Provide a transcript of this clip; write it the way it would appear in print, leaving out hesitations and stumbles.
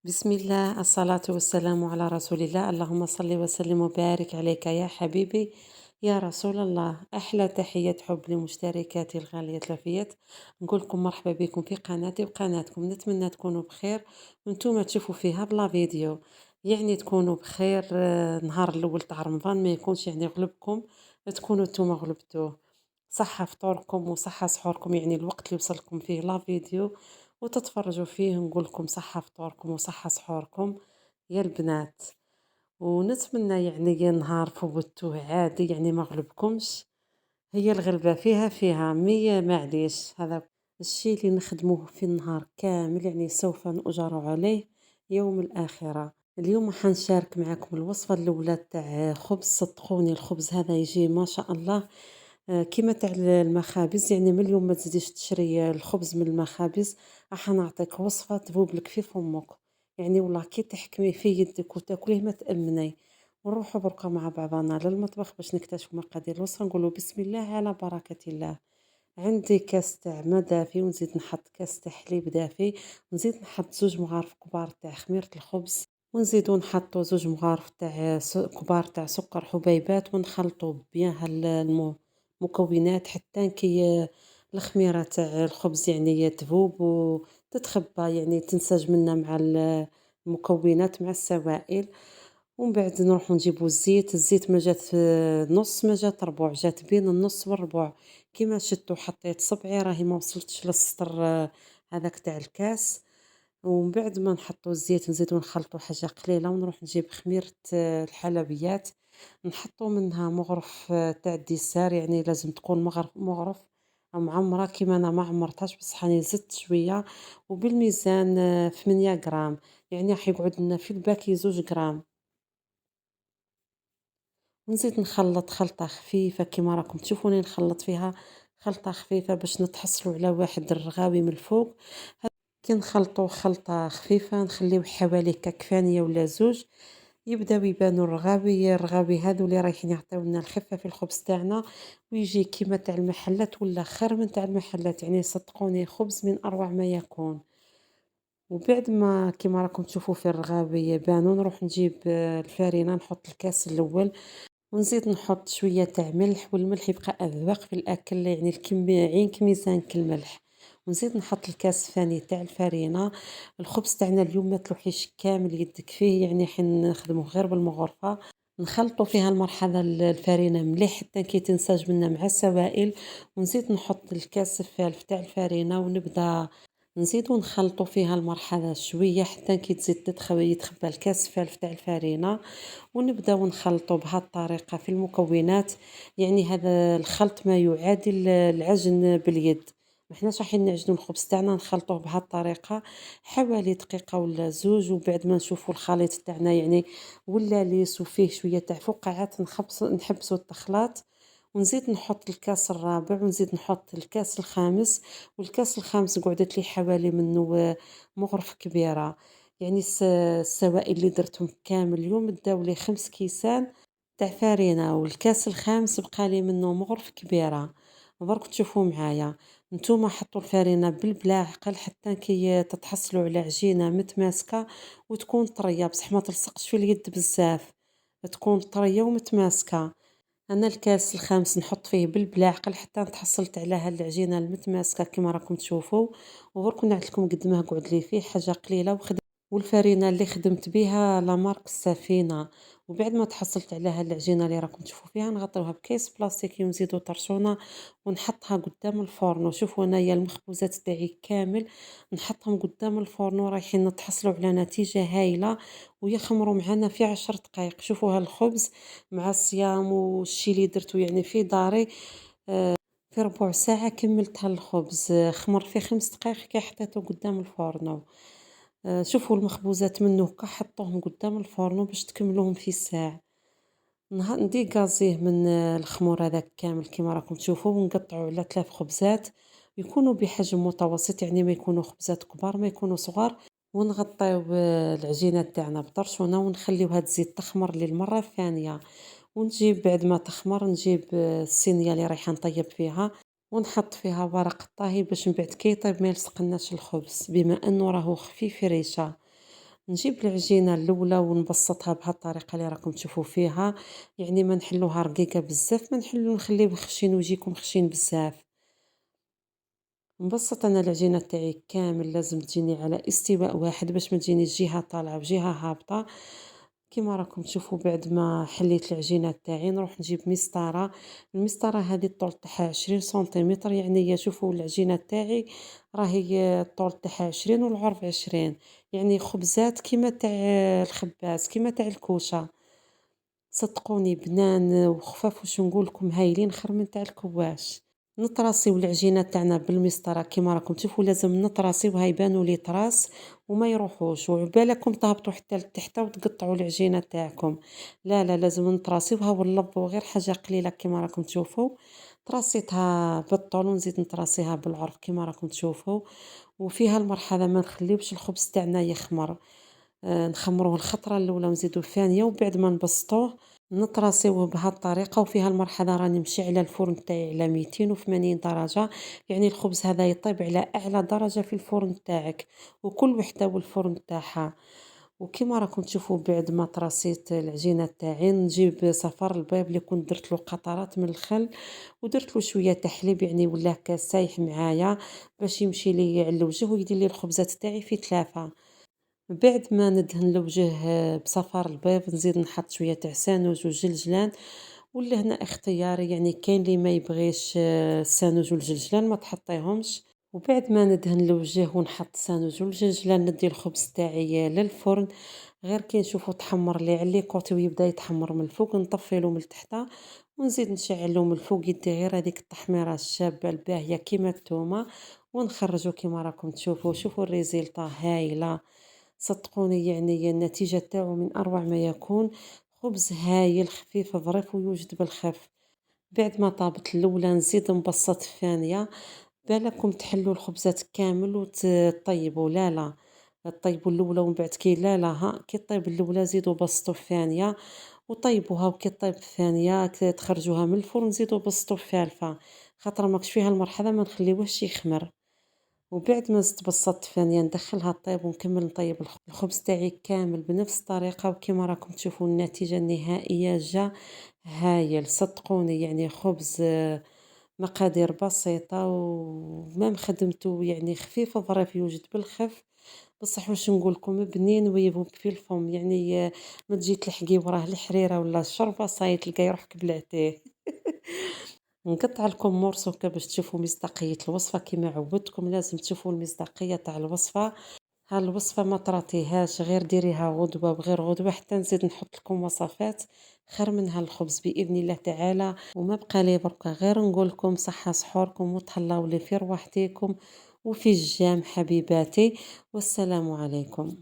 بسم الله الصلاة والسلام على رسول الله. اللهم صل وسلم وبارك عليك يا حبيبي يا رسول الله. أحلى تحية حب لمشتركاتي الغالية الوفيات. نقول لكم مرحبا بكم في قناتي وقناتكم. نتمنى تكونوا بخير وانتم تشوفوا فيها بلا فيديو، يعني تكونوا بخير. نهار الأول تاع رمضان ما يكونش يعني غلبكم، تكونوا نتوما غلبتوه. صحة فطوركم وصحة سحوركم، يعني الوقت اللي وصلكم فيه لا فيديو وتتفرجوا فيه. نقول لكم صحة فطوركم وصحة سحوركم يا البنات، ونتمنى يعني يا نهار فوتوه عادي، يعني ما غلبكمش. هي الغلبة فيها مية معليش. هذا الشي اللي نخدموه في النهار كامل يعني سوف نؤجر عليه يوم الآخرة. اليوم حنشارك معكم الوصفة الأولى تاع خبز. صدقوني الخبز هذا يجي ما شاء الله. كيما تاع المخابز، يعني من اليوم ما تزيديش تشري الخبز من المخابز. راح نعطيك وصفة تذوب لك في فمك، يعني والله كي تحكمي في يدك وتاكليه ما تأمني. ونروحوا بركة مع بعضنا للمطبخ باش نكتشفوا مقادير الوصفة. نقولوا بسم الله على بركة الله. عندي كاس تاع ماء دافي، ونزيد نحط كاس تاع حليب دافي، ونزيد نحط 2 مغارف كبار تاع خميرة الخبز، ونزيدو نحطو 2 مغارف تاع كبار تاع سكر حبيبات، ونخلطو بيان المكونات حتى كي الخميرة تاع الخبز يعني تذوب وتتخبى، يعني تنسج منا مع المكونات مع السوائل. ومن بعد نروحو نجيبو الزيت ما جات نص ما جات ربع، جات بين النص والربع. كيما شدتو حطيت صبعي راهي ما وصلتش للسطر هذاك تاع الكاس. ومن بعد ما نحطو الزيت نزيدو نخلطو حاجة قليلة، ونروح نجيب خميرة الحلويات، نحطو منها مغرف تاع الديسار، يعني لازم تكون مغرف معمرة. كيما انا ما عمرتهاش بصح راني زدت شوية. وبالميزان 8 غرام، يعني راح يقعد لنا في الباكي 2 غرام. ونزيد نخلط خلطة خفيفة كيما راكم تشوفوني نخلط فيها، خلطة خفيفة باش نتحصلوا على واحد الرغاوي من الفوق. كي نخلطو خلطة خفيفة نخليو حوالي كفانية ولا 2 يبداو يبانو الرغاوي هادو اللي رايحين يعطيونا الخفة في الخبز تاعنا، ويجي كيما تاع المحلات ولا خير من تاع المحلات. يعني صدقوني خبز من أروع ما يكون. وبعد ما كيما راكم تشوفوا في الرغاوي بانو، نروح نجيب الفارينة، نحط الكاس الأول، ونزيد نحط شوية تاع ملح، والملح يبقى أذواق في الأكل، يعني الكمية عينك ميزانك الملح. ونزيد نحط الكاس الثاني تاع الفرينة. الخبز تاعنا اليوم ما تلوحيش كامل يدك فيه، يعني حين نخدموه غير بالمغرفة. نخلطوا فيها المرحلة الفرينة مليح حتى كي تنسج منا مع السوائل. ونزيد نحط الكاس الثالث تاع الفرينة، ونبدا نزيدو نخلطوا فيها المرحلة شوية حتى كي تزيد يتخبى الكاس الثالث تاع الفرينة. ونبداو نخلطوا بهالطريقة في المكونات، يعني هذا الخلط ما يعادل العجن باليد. ما حناش رايحين نعجنوا الخبز تاعنا، نخلطوه بهالطريقة حوالي دقيقة ولا 2. وبعد ما نشوفوا الخليط تاعنا يعني ولا ليس وفيه شوية تاع فقاعات، نحبسوا التخلاط. ونزيد نحط الكاس الرابع، ونزيد نحط الكاس الخامس. والكاس الخامس قعدت لي حوالي منه مغرف كبيرة. يعني السوائل اللي درتهم كامل اليوم داو لي 5 كيسان تاع فرينة، والكاس الخامس بقى لي منه مغرف كبيرة. برك تشوفوا معايا، نتوما حطوا الفرينة بالبلا عقل حتى كي تتحصلوا على عجينة متماسكة وتكون طرية، بصح ما تلصقش في اليد بزاف، تكون طرية ومتماسكة. انا الكاس الخامس نحط فيه بالبلا عقل حتى تحصلت على هالعجينة المتماسكة كما راكم تشوفوا. وبرك نعطيكم قد ما قعد لي فيه حاجة قليلة. والفرينة اللي خدمت بها لا مارك السفينة. وبعد ما تحصلت على هالعجينة اللي راكم تشوفوا فيها، نغطيوها بكيس بلاستيكي ونزيدو طرشونة ونحطها قدام الفرن. وشوفوا انايا المخبوزات تاعي كامل نحطهم قدام الفرن ورايحين نتحصلوا على نتيجة هايلة، ويخمروا معنا في 10 دقائق. شوفوا هالخبز مع الصيام والشي اللي درتو يعني في داري، في ربع ساعة كملت هالخبز. خمر في 5 دقائق كي حطيته قدام الفرن. شوفوا المخبوزات منه هكا حطوهم قدام الفرن باش تكملوهم في ساعة. نديكازيه من الخمور هذاك كامل كيما راكم تشوفوا، ونقطعوا على 3 خبزات يكونوا بحجم متوسط، يعني ما يكونوا خبزات كبار ما يكونوا صغار. ونغطيو العجينة تاعنا بطرشونة ونخليوها تزيد تخمر للمرة الثانية. ونجيب بعد ما تخمر نجيب الصينية اللي رايحة نطيب فيها، ونحط فيها ورق الطهي باش من بعد كي يطيب ما يلصقناش الخبز، بما انه راهو خفيف ريشة. نجيب العجينة الأولى ونبسطها بهاد الطريقة اللي راكم تشوفوا فيها، يعني ما نحلوها رقيقة بزاف، ما نخليوه خشين ويجيكم خشين بزاف. نبسط أنا العجينة تاعي كامل، لازم تجيني على استواء واحد باش ما تجينيش جهة طالعة وجهة هابطة. كيما راكم تشوفوا بعد ما حليت العجينة تاعي نروح نجيب مسطرة. المسطرة هذه الطول تاعها 20 سنتيمتر، يعني شوفوا العجينة تاعي راهي الطول تاعها 20 والعرض 20، يعني خبزات كيما تاع الخباز كيما تاع الكوشة. صدقوني بنان وخفاف واش نقول لكم هايلين خير من تاع الكواش. نطراسيو العجينة تاعنا بالمسطرة كيما راكم تشوفوا، لازم نطراسيوها يبانوا لي طراس وما يروحوش، وعبالكم تهبطوا حتى لتحت وتقطعوا العجينة تاعكم. لا لا، لازم نطراسيوها ونلبوا غير حاجة قليلة كيما راكم تشوفوا. طراسيتها بالطول ونزيد نطراسيها بالعرض كيما راكم تشوفوا. وفيها المرحلة ما نخليوش الخبز تاعنا يخمر، نخمروه الخطرة الأولى ونزيدو الثانية، وبعد ما نبسطوه نطراسيوه بهاد الطريقة. وفي هالمرحلة راني مشعلة الفرن تاعي على 280 درجة، يعني الخبز هذا يطيب على أعلى درجة في الفرن تاعك، وكل وحدة والفرن تاعها. وكيما راكم تشوفوا بعد ما طراسيت العجينة تاعي نجيب صفار البيض اللي كنت درت له قطرات من الخل ودرت له شوية تحليب، يعني ولا هكا سايح معايا باش يمشي لي على الوجه ويدير لي الخبزات تاعي في تلافة. بعد ما ندهن الوجه بصفار البيض نزيد نحط شوية تاع سانوج وجلجلان، واللي هنا اختياري، يعني كاين اللي ما يبغيش السانوج والجلجلان ما تحطيهمش. وبعد ما ندهن الوجه ونحط سانوج والجلجلان ندي الخبز تاعي للفرن. غير كي نشوفو تحمر لي على لي كوتي ويبدا يتحمر من الفوق نطفيلو من التحت ونزيد نشعلو من الفوق يدي غير هذيك التحميره الشابه الباهيه كيما التومه، ونخرجو كيما راكم تشوفوا. شوفوا الريزلطه هايله، صدقوني يعني النتيجة تاعو من أروع ما يكون. خبز هايل خفيف ظريف ويوجد بالخف. بعد ما طابت الأولى نزيد نبسط الثانية. بالكم تحلوا الخبزات كامل وتطيبوا، لا لا، طيبوا الأولى ومن بعد كي لا لا ها كي طيب الأولى زيدوا بسطوا الثانية وطيبوها، وكي طيب الثانية تخرجوها من الفرن زيدوا بسطوا الثالثة، خاطر ماكش فيها المرحلة ما نخليوهش يخمر. وبعد ما تبسطت ثانية ندخلها طيب ونكمل نطيب الخبز تاعي كامل بنفس الطريقة. وكما راكم تشوفوا النتيجة النهائية جا هايل، صدقوني يعني خبز مقادير بسيطة وما خدمته، يعني خفيف ظريف يوجد بالخف. بصح واش نقول لكم بنين ويذوب في الفم، يعني ما تجي تلحقي وراه الحريرة ولا الشوربة صاي تلقاي روحك بلعتيه. نقطع لكم مورسو باش تشوفوا مصداقية الوصفة، كما عودتكم لازم تشوفوا المصداقية تاع الوصفة. هالوصفة ما طراتيهاش غير ديريها غدوة بغير غدوة حتى نزيد نحط لكم وصفات خير من هالخبز بإذن الله تعالى. وما بقى لي بركة غير نقول لكم صحة سحوركم وتهلاو لي في رواحتكم وفي الجام حبيباتي، والسلام عليكم.